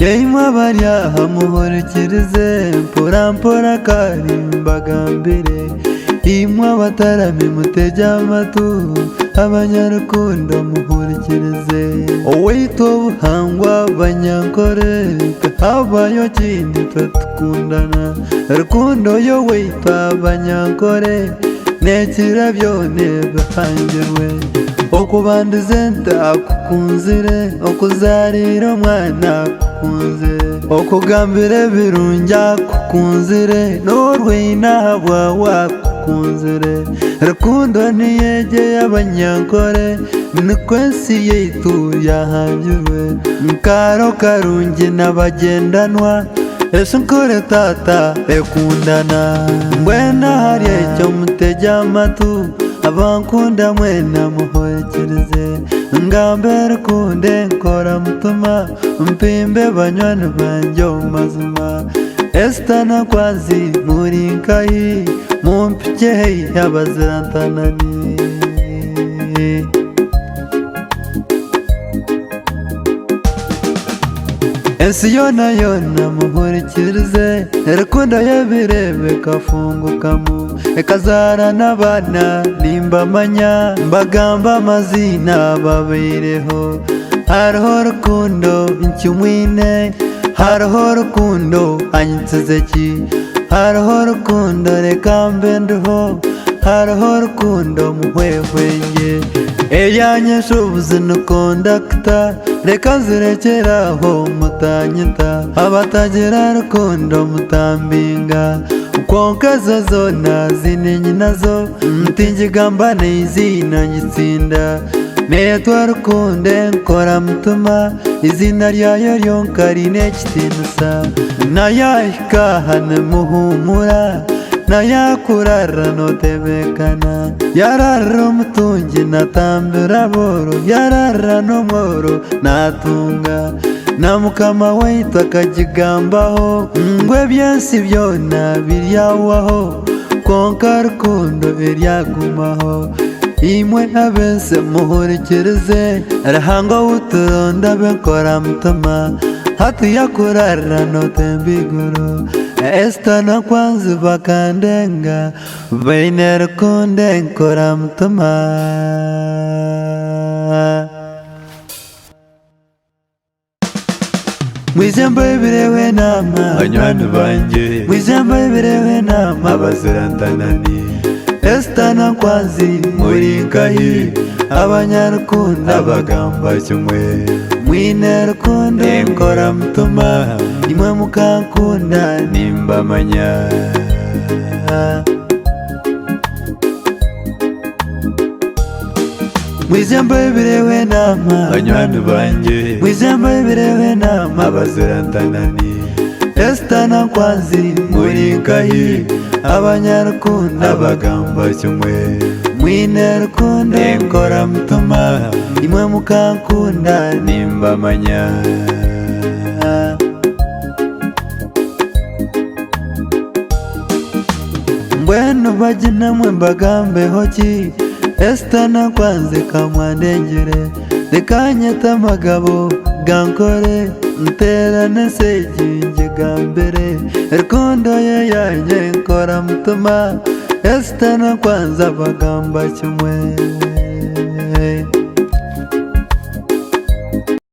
yemwe baryaha muhurikirize mpora mpora karimbagambire imwe abatarami mutege amatu abanyarukundo muhurikirize owito buhangwa banyankore habayo kindi tukundana rukundo yo wita abanyankore nekirabyo nebahangirwe okubanduze ntakukunzire okuzarira omwana kukunze okugambire birungi kukunzire n'orwina bwawe kukunzire rukundo niyegeye abanyankore nikwesi yeitu yahangirwe nkaro karungi n'abagendanwa esunkore tata ekundana mbwena hari ecyo mutege amatu abankunda mwena muhurikirize ngambe rukunde nkora mutuma mpimbe banywani banje mazima Estana kwazi muri nkayi mumpikeyi abazirantanani ensi yona yona muhurikirize rukundo yebirebe kafungukamo ekazara n'abana nimbamanya mbagamba amazina babireho hariho rukundo ncyumwine hariho rukundo anyitsizeki hariho rukundo reka mbendeho hariho rukundo muhwehwenge eyanyesha ubuzima kondakta reka zirekeraho mutanyita abatagira rukundo mutambinga konkazo zona zinenyi nazo mtingigambane izina nyitsinda netwa rukunde nkora mutuma izina ryayo ryonka rinekitinusa nayahikahane muhumura nayakurara notebekana yarara omutungi natambira boro yarara n'omworo natunga na mukama waitu akagigambaho ngwe byensi byona biryawaho konka rukundo biryagumaho imwe abense muhurikirize rahanga uturonda benkora mutuma hatuyakurara notembiguru Estana kwanzi bakandenga baine rukunde nkora mutuma Mwijambo ibirewe nama banywani banje Mwijambo ibirewe nama abazirantanani Estana kwanzi muri nkayi abanyarukundo abagamba kimwe mwine rukundo nkora mutuma imwe mukankunda nimbamanya Mwijambo ibirewe nama banywani banje Mwijambo ibirewe nama abazirantanani Estana kwanzi muri nkayi abanyarukundo abagamba kimwe mwine rukundo nkora mutuma imwe mukankunda nimbamanya mbwenu bagina mwe mbagambeho ki Estana kwanze kamwandengere dekanyeta amagabo gankore nterane seginge gambere rukundo ye yanye nkora mutuma Estana kwanza bagamba kimwe